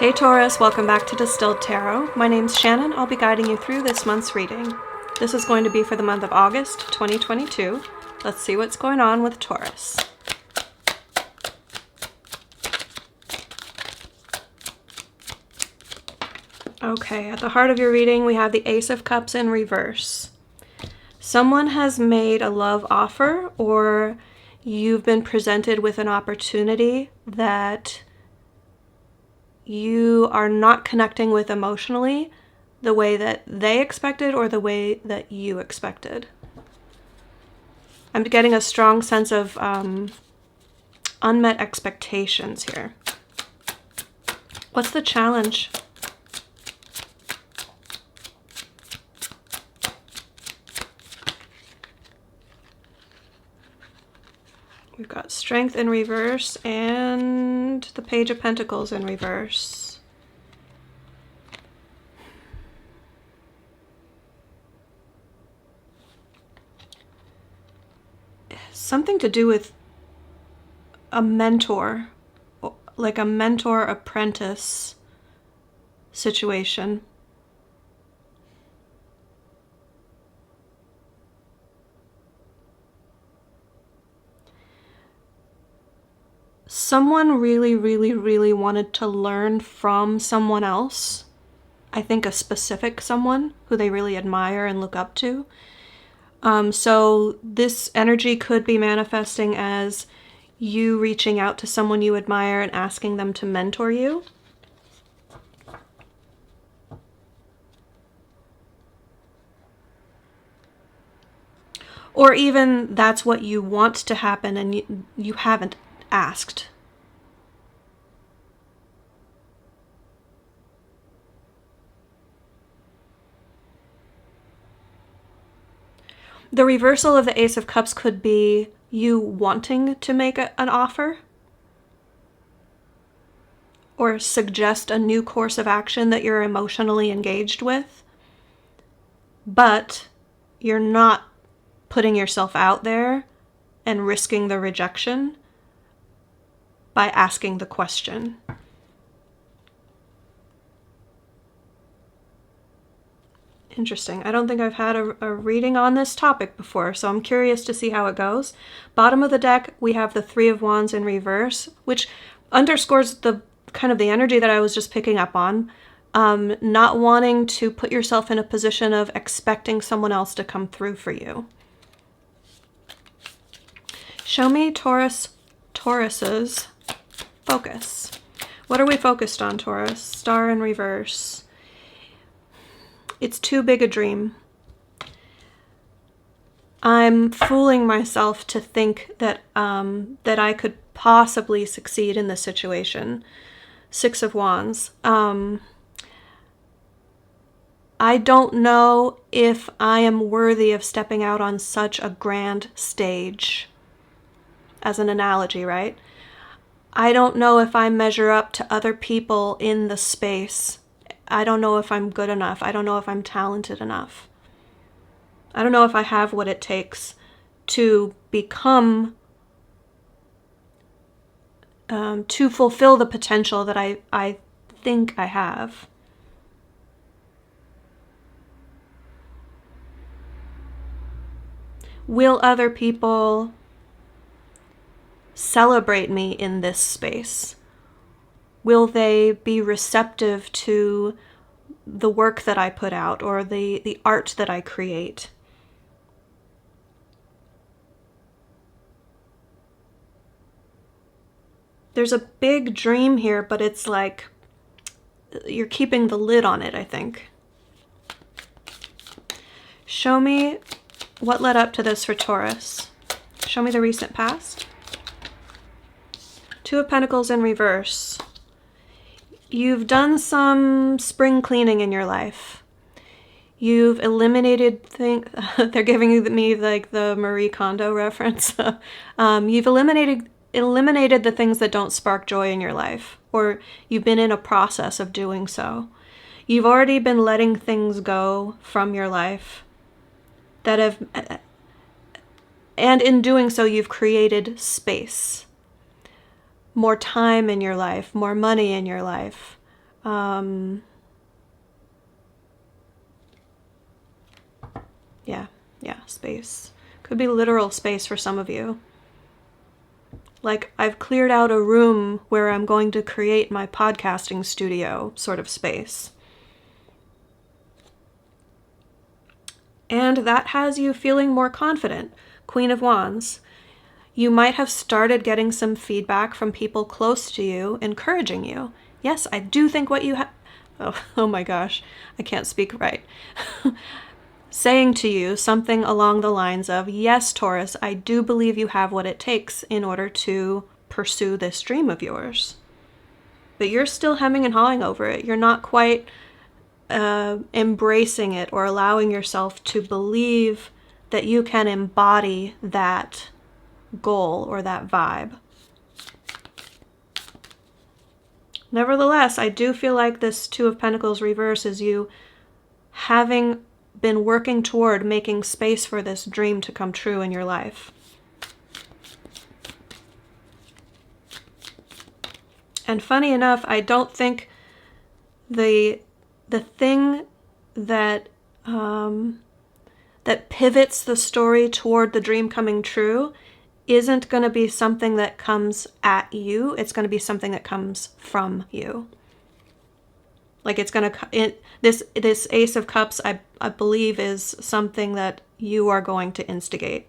Hey Taurus, welcome back to Distilled Tarot. My name's Shannon. I'll be guiding you through this month's reading. This is going to be for the month of August 2022. Let's see what's going on with Taurus. Okay, at the heart of your reading, we have the Ace of Cups in reverse. Someone has made a love offer, or you've been presented with an opportunity that you are not connecting with emotionally the way that they expected or the way that you expected. I'm getting a strong sense of unmet expectations here. What's the challenge? We've got Strength in reverse and the Page of Pentacles in reverse. Something to do with a mentor, like a mentor-apprentice situation. Someone really wanted to learn from someone else. I think a specific someone who they really admire and look up to. So this energy could be manifesting as you reaching out to someone you admire and asking them to mentor you. Or even that's what you want to happen and you haven't asked. The reversal of the Ace of Cups could be you wanting to make an offer or suggest a new course of action that you're emotionally engaged with, but you're not putting yourself out there and risking the rejection by asking the question. Interesting. I don't think I've had a reading on this topic before, so I'm curious to see how it goes. Bottom of the deck, we have the Three of Wands in reverse, which underscores the kind of the energy that I was just picking up on. Not wanting to put yourself in a position of expecting someone else to come through for you. Show me Taurus's focus. What are we focused on, Taurus? Star in reverse. It's too big a dream. I'm fooling myself to think that that I could possibly succeed in this situation. Six of Wands. I don't know if I am worthy of stepping out on such a grand stage. As an analogy, right? I don't know if I measure up to other people in the space. I don't know if I'm good enough. I don't know if I'm talented enough. I don't know if I have what it takes to become, to fulfill the potential that I think I have. Will other people celebrate me in this space? Will they be receptive to the work that I put out or the art that I create? There's a big dream here, but it's like you're keeping the lid on it, I think. Show me what led up to this for Taurus. Show me the recent past. Two of Pentacles in reverse. You've done some spring cleaning in your life. You've eliminated things. They're giving me like the Marie Kondo reference. You've eliminated the things that don't spark joy in your life, or you've been in a process of doing so. You've already been letting things go from your life that have, and in doing so, you've created space. More time in your life, more money in your life, Yeah, space. Could be literal space for some of you. Like, I've cleared out a room where I'm going to create my podcasting studio sort of space. And that has you feeling more confident. Queen of Wands. You might have started getting some feedback from people close to you, encouraging you. Yes, I do think what you have... Oh my gosh, I can't speak right. Saying to you something along the lines of, yes, Taurus, I do believe you have what it takes in order to pursue this dream of yours. But you're still hemming and hawing over it. You're not quite embracing it or allowing yourself to believe that you can embody that goal or that vibe. Nevertheless, I do feel like this Two of Pentacles reverse is you having been working toward making space for this dream to come true in your life. And funny enough, I don't think the thing that that pivots the story toward the dream coming true isn't going to be something that comes at you. It's going to be something that comes from you. Like it's going to, this Ace of Cups, I believe, is something that you are going to instigate.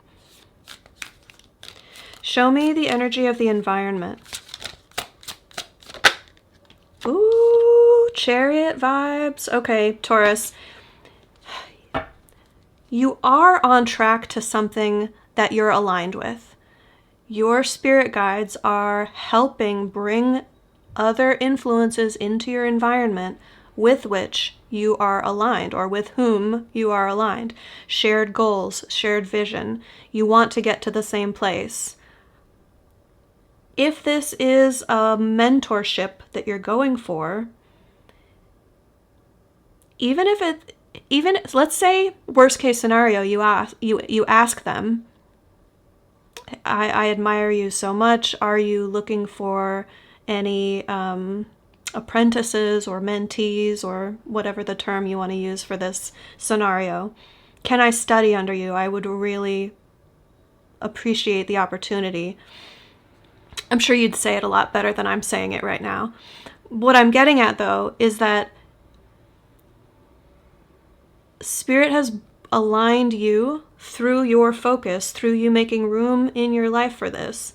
Show me the energy of the environment. Ooh, Chariot vibes. Okay, Taurus. You are on track to something that you're aligned with. Your spirit guides are helping bring other influences into your environment with which you are aligned or with whom you are aligned. Shared goals, shared vision. You want to get to the same place. If this is a mentorship that you're going for, let's say worst case scenario, you ask them, I admire you so much. Are you looking for any apprentices or mentees or whatever the term you want to use for this scenario? Can I study under you? I would really appreciate the opportunity. I'm sure you'd say it a lot better than I'm saying it right now. What I'm getting at, though, is that Spirit has aligned you through your focus, through you making room in your life for this.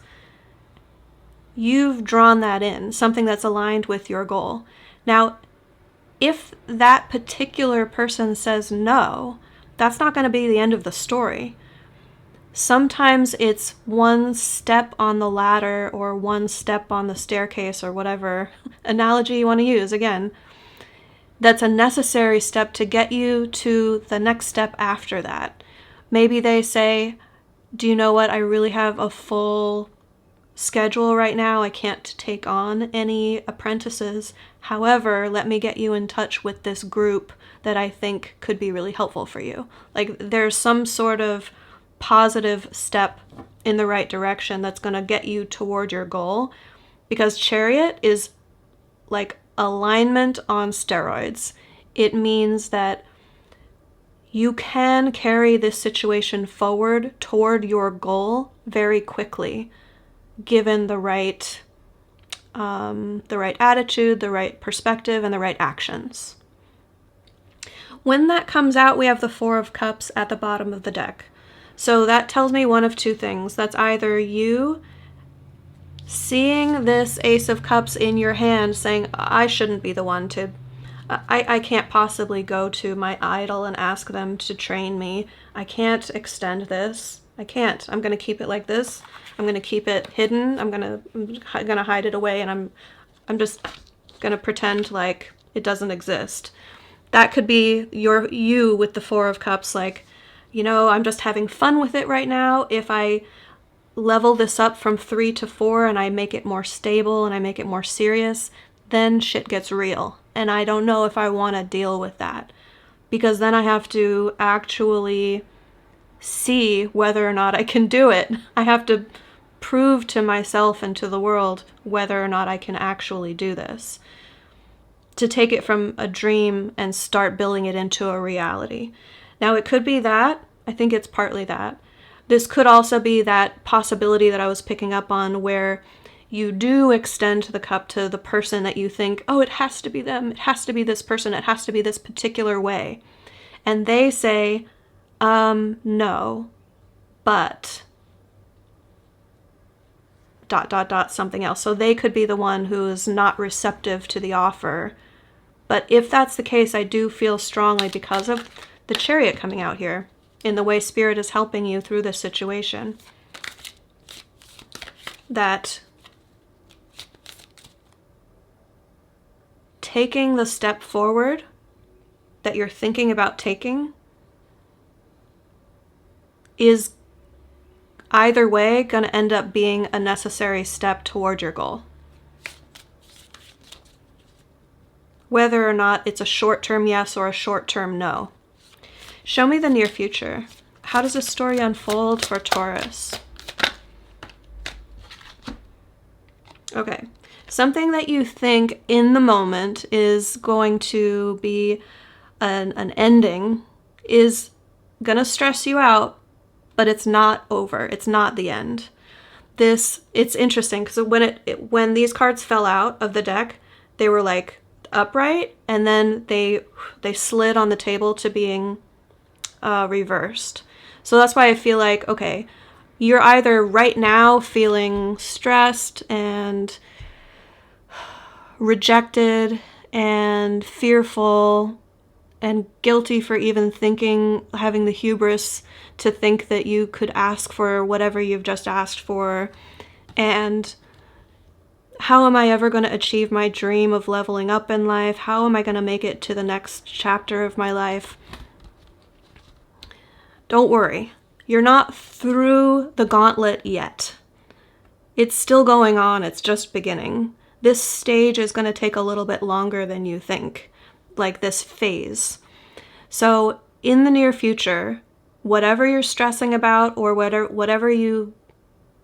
You've drawn that in, something that's aligned with your goal. Now, if that particular person says no, that's not going to be the end of the story. Sometimes it's one step on the ladder or one step on the staircase or whatever analogy you want to use. Again, that's a necessary step to get you to the next step after that. Maybe they say, do you know what? I really have a full schedule right now. I can't take on any apprentices. However, let me get you in touch with this group that I think could be really helpful for you. Like there's some sort of positive step in the right direction that's going to get you toward your goal, because Chariot is like alignment on steroids. It means that you can carry this situation forward toward your goal very quickly, given the right attitude, the right perspective, and the right actions. When that comes out, we have the Four of Cups at the bottom of the deck. So that tells me one of two things. That's either you seeing this Ace of Cups in your hand saying, I shouldn't be the one to, I can't possibly go to my idol and ask them to train me. I can't extend this. I can't. I'm going to keep it like this. I'm going to keep it hidden. I'm going to hide it away, and I'm just going to pretend like it doesn't exist. That could be you with the Four of Cups, like, you know, I'm just having fun with it right now. If I level this up from 3 to 4 and I make it more stable and I make it more serious, then shit gets real. And I don't know if I want to deal with that, because then I have to actually see whether or not I can do it. I have to prove to myself and to the world whether or not I can actually do this. to take it from a dream and start building it into a reality. Now, it could be that. I think it's partly that. This could also be that possibility that I was picking up on where you do extend the cup to the person that you think, oh, it has to be them, it has to be this person, it has to be this particular way. And they say, no, but ... something else. So they could be the one who is not receptive to the offer. But if that's the case, I do feel strongly, because of the Chariot coming out here, in the way Spirit is helping you through this situation, that taking the step forward that you're thinking about taking is either way going to end up being a necessary step toward your goal. Whether or not it's a short-term yes or a short-term no. Show me the near future. How does this story unfold for Taurus? Okay. Something that you think in the moment is going to be an ending is going to stress you out, but it's not over. It's not the end. It's interesting because when these cards fell out of the deck, they were like upright, and then they slid on the table to being reversed. So that's why I feel like, okay, you're either right now feeling stressed and rejected and fearful and guilty for even having the hubris to think that you could ask for whatever you've just asked for. And how am I ever going to achieve my dream of leveling up in life? How am I going to make it to the next chapter of my life? Don't worry. You're not through the gauntlet yet. It's still going on. It's just beginning. This stage is going to take a little bit longer than you think, like this phase. So in the near future, whatever you're stressing about or whatever you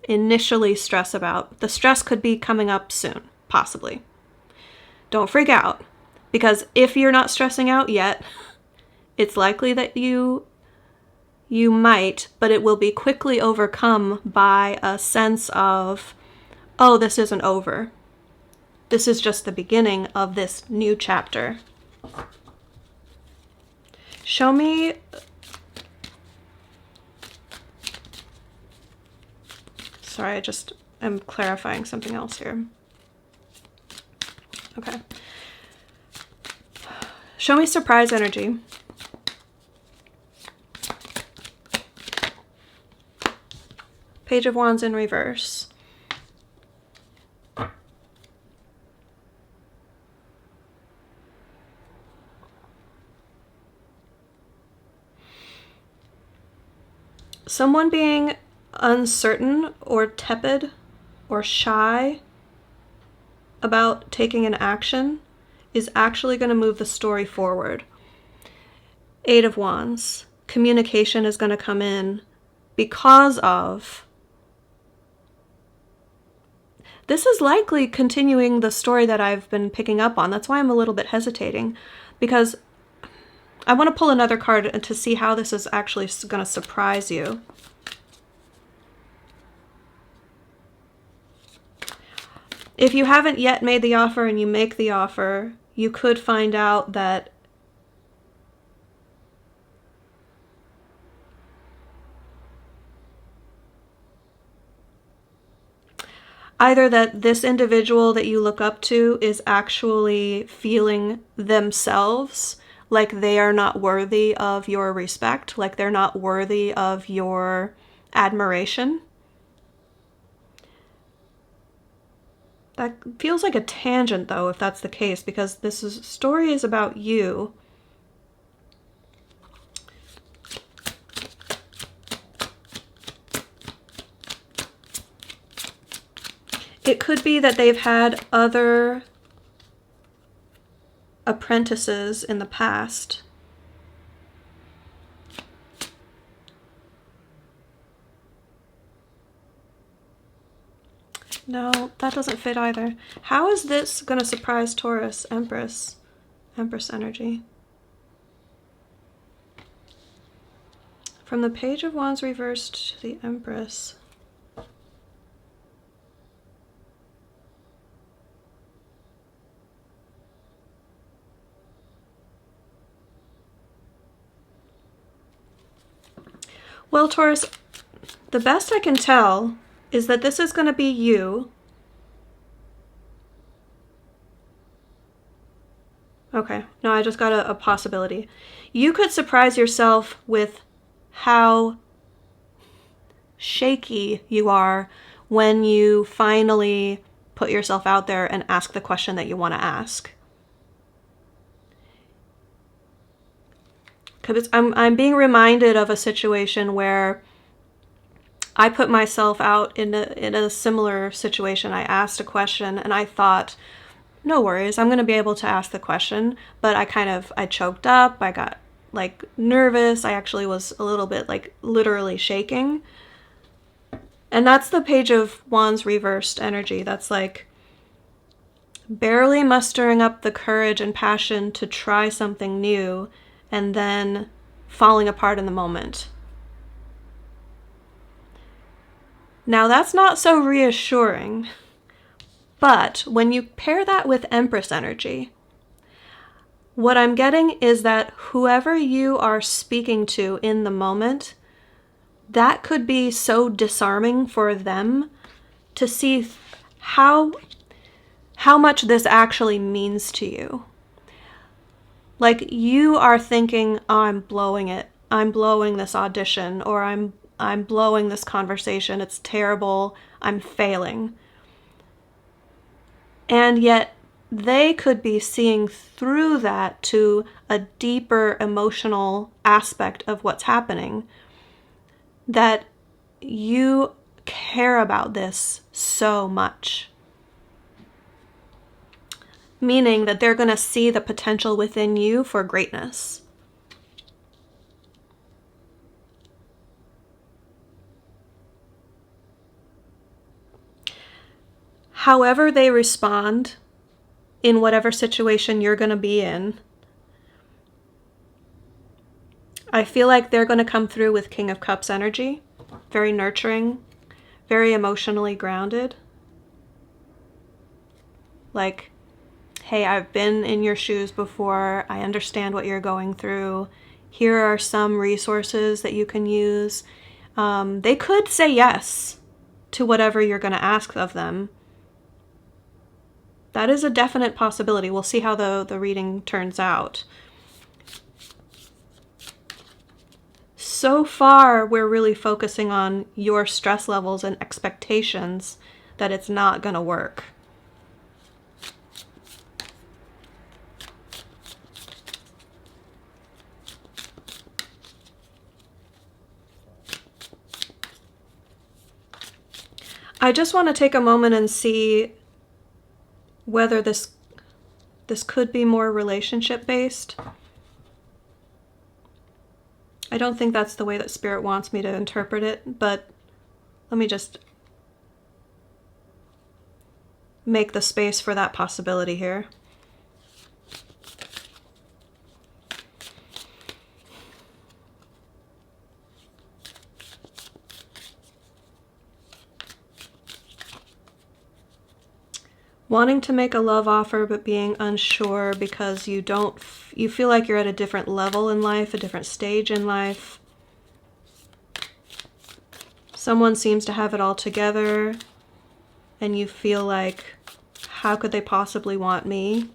initially stress about, the stress could be coming up soon, possibly. Don't freak out, because if you're not stressing out yet, it's likely that you might, but it will be quickly overcome by a sense of, oh, this isn't over. This is just the beginning of this new chapter. Show me... Sorry, I just am clarifying something else here. Okay. Show me surprise energy. Page of Wands in reverse. Someone being uncertain or tepid or shy about taking an action is actually going to move the story forward. 8 of Wands. Communication is going to come in because of... This is likely continuing the story that I've been picking up on. That's why I'm a little bit hesitating, because I want to pull another card to see how this is actually going to surprise you. If you haven't yet made the offer and you make the offer, you could find out that either that this individual that you look up to is actually feeling themselves like they are not worthy of your respect, like they're not worthy of your admiration. That feels like a tangent, though, if that's the case, because story is about you. It could be that they've had other apprentices in the past. No, that doesn't fit either. How is this going to surprise Taurus, Empress? Empress energy. From the Page of Wands reversed to the Empress. Well, Taurus, the best I can tell is that this is going to be you. Okay, no, I just got a possibility. You could surprise yourself with how shaky you are when you finally put yourself out there and ask the question that you want to ask. Because I'm being reminded of a situation where I put myself out in a similar situation. I asked a question and I thought, no worries, I'm going to be able to ask the question. But I choked up. I got like nervous. I actually was a little bit like literally shaking. And that's the Page of Wands reversed energy. That's like barely mustering up the courage and passion to try something new and then falling apart in the moment. Now that's not so reassuring, but when you pair that with Empress energy, what I'm getting is that whoever you are speaking to in the moment, that could be so disarming for them to see how much this actually means to you. Like you are thinking, oh, I'm blowing it. I'm blowing this audition, or I'm blowing this conversation. It's terrible. I'm failing. And yet they could be seeing through that to a deeper emotional aspect of what's happening. That you care about this so much. Meaning that they're going to see the potential within you for greatness. However they respond in whatever situation you're going to be in, I feel like they're going to come through with King of Cups energy. Very nurturing, very emotionally grounded. Like, hey, I've been in your shoes before. I understand what you're going through. Here are some resources that you can use. They could say yes to whatever you're going to ask of them. That is a definite possibility. We'll see how the reading turns out. So far, we're really focusing on your stress levels and expectations that it's not going to work. I just want to take a moment and see whether this could be more relationship based. I don't think that's the way that Spirit wants me to interpret it, but let me just make the space for that possibility here. Wanting to make a love offer but being unsure because you feel like you're at a different level in life, a different stage in life. Someone seems to have it all together and you feel like, how could they possibly want me?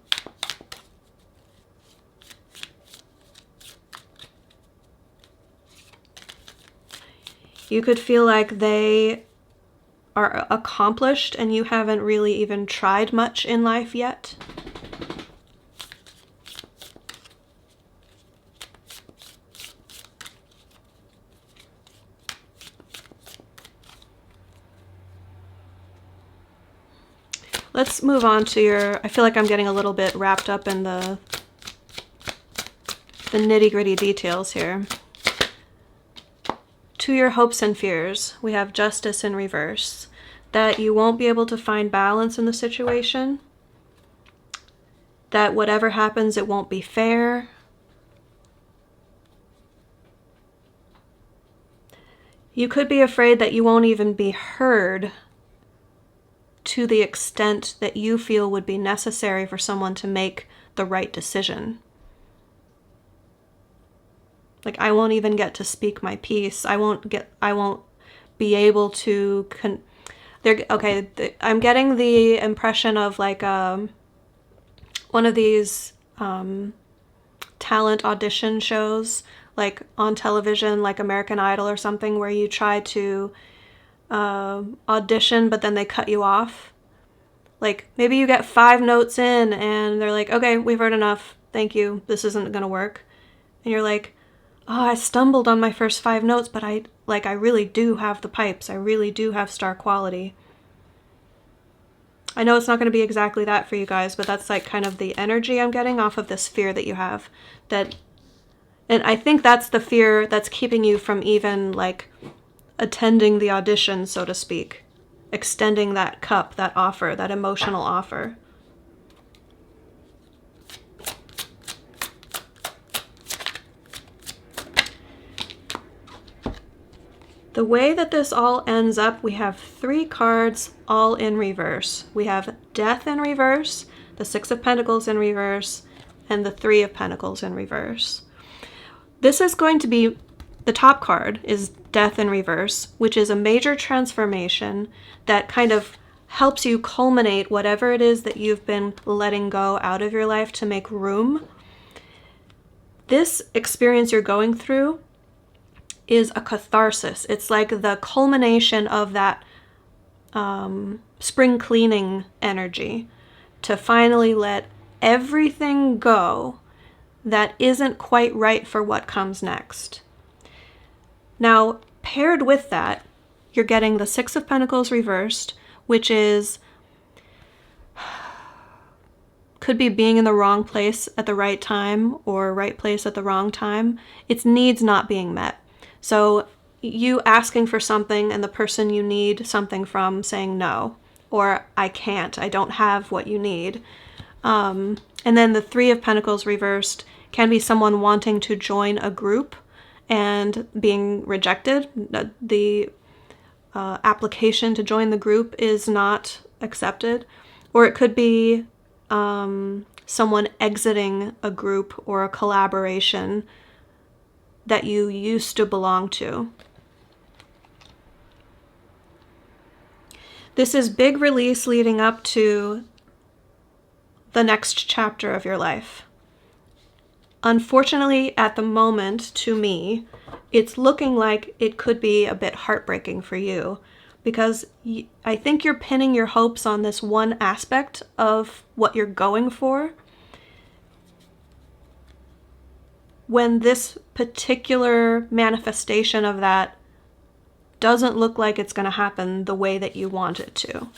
You could feel like they are accomplished and you haven't really even tried much in life yet. Let's move on to I feel like I'm getting a little bit wrapped up in the nitty-gritty details here. To your hopes and fears, we have Justice in reverse. That you won't be able to find balance in the situation. that whatever happens, it won't be fair. You could be afraid that you won't even be heard to the extent that you feel would be necessary for someone to make the right decision. Like, I won't even get to speak my piece. I won't be able to I'm getting the impression of like one of these talent audition shows, like on television, like American Idol or something, where you try to audition, but then they cut you off. Like, maybe you get 5 notes in and they're like, okay, we've heard enough. Thank you. This isn't going to work. And you're like, oh, I stumbled on my first 5 notes, but I really do have the pipes. I really do have star quality. I know it's not going to be exactly that for you guys, but that's like kind of the energy I'm getting off of this fear that you have. And I think that's the fear that's keeping you from even like attending the audition, so to speak. Extending that cup, that offer, that emotional offer. The way that this all ends up, we have 3 cards all in reverse. We have Death in reverse, the 6 of Pentacles in reverse, and the 3 of Pentacles in reverse. This is going to be, the top card is Death in reverse, which is a major transformation that kind of helps you culminate whatever it is that you've been letting go out of your life to make room. This experience you're going through is a catharsis. It's like the culmination of that spring cleaning energy to finally let everything go that isn't quite right for what comes next. Now, paired with that, you're getting the 6 of Pentacles reversed, which is, could be being in the wrong place at the right time or right place at the wrong time. It's needs not being met. So you asking for something and the person you need something from saying no, or I can't, I don't have what you need. And then the 3 of Pentacles reversed can be someone wanting to join a group and being rejected. The application to join the group is not accepted. Or it could be someone exiting a group or a collaboration that you used to belong to. This is big release leading up to the next chapter of your life. Unfortunately, at the moment, to me, it's looking like it could be a bit heartbreaking for you, because I think you're pinning your hopes on this one aspect of what you're going for, when this particular manifestation of that doesn't look like it's going to happen the way that you want it to.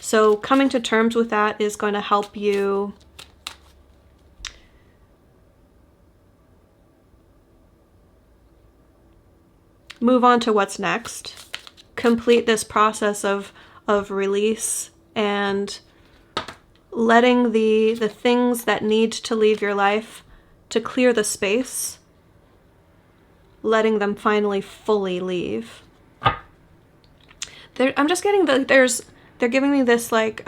So coming to terms with that is going to help you move on to what's next, complete this process of release and letting the things that need to leave your life to clear the space, letting them finally fully leave. I'm just getting they're giving me this like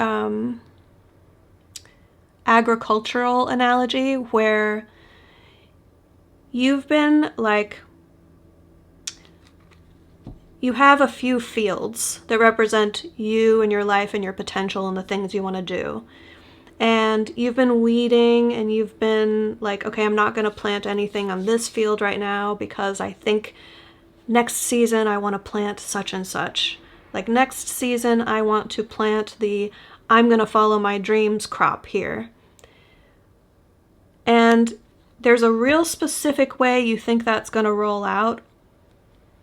agricultural analogy where you've been like, you have a few fields that represent you and your life and your potential and the things you want to do. And you've been weeding and you've been like, okay, I'm not going to plant anything on this field right now because I think next season I want to plant such and such. Like next season I want to plant the I'm going to follow my dreams crop here. And there's a real specific way you think that's going to roll out,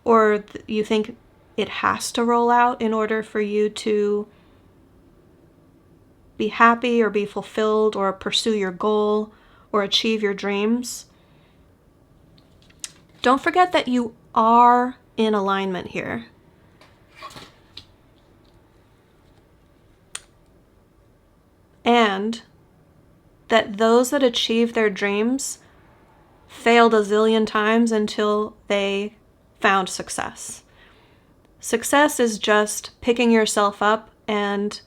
or you think it has to roll out in order for you to be happy or be fulfilled or pursue your goal or achieve your dreams. Don't forget that you are in alignment here. And that those that achieve their dreams failed a zillion times until they found success. Success is just picking yourself up and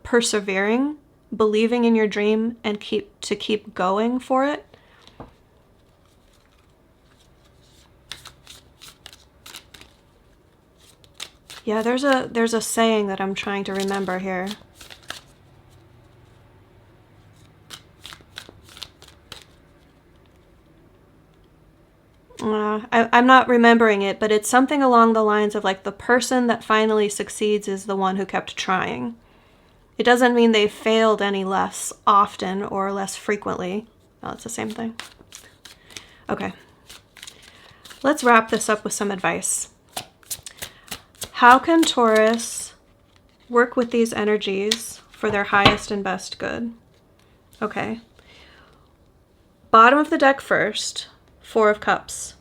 persevering, believing in your dream, and keep going for it. Yeah, there's a saying that I'm trying to remember here. I'm not remembering it, but it's something along the lines of like the person that finally succeeds is the one who kept trying. It doesn't mean they failed any less often or less frequently. Oh, it's the same thing. Okay. Let's wrap this up with some advice. How can Taurus work with these energies for their highest and best good? Okay. Bottom of the deck first, Four of Cups.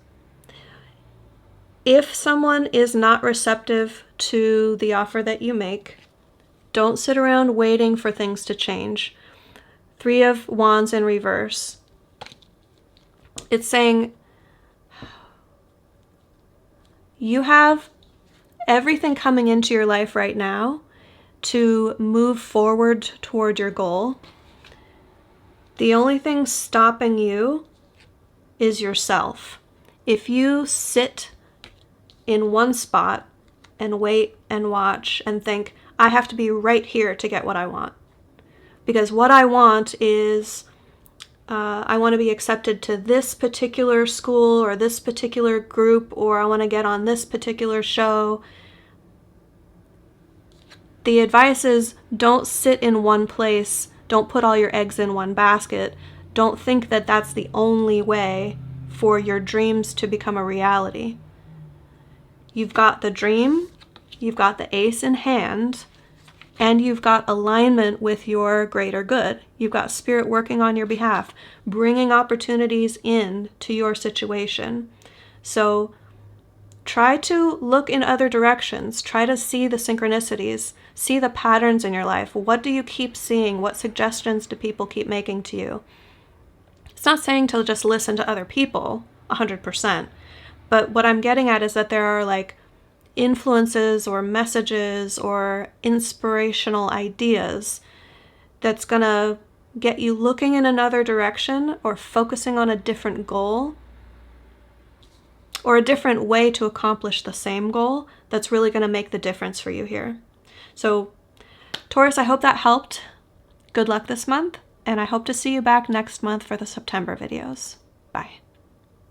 If someone is not receptive to the offer that you make, don't sit around waiting for things to change. Three of Wands in reverse. It's saying you have everything coming into your life right now to move forward toward your goal. The only thing stopping you is yourself. If you sit in one spot and wait and watch and think, I have to be right here to get what I want. Because what I want is, I want to be accepted to this particular school or this particular group, or I want to get on this particular show. The advice is don't sit in one place. Don't put all your eggs in one basket. Don't think that that's the only way for your dreams to become a reality. You've got the dream, you've got the ace in hand, and you've got alignment with your greater good. You've got spirit working on your behalf, bringing opportunities in to your situation. So try to look in other directions. Try to see the synchronicities, see the patterns in your life. What do you keep seeing? What suggestions do people keep making to you? It's not saying to just listen to other people 100%, but what I'm getting at is that there are like influences or messages or inspirational ideas that's gonna get you looking in another direction or focusing on a different goal or a different way to accomplish the same goal that's really going to make the difference for you here. So Taurus, I hope that helped. Good luck this month, and I hope to see you back next month for the September videos. Bye.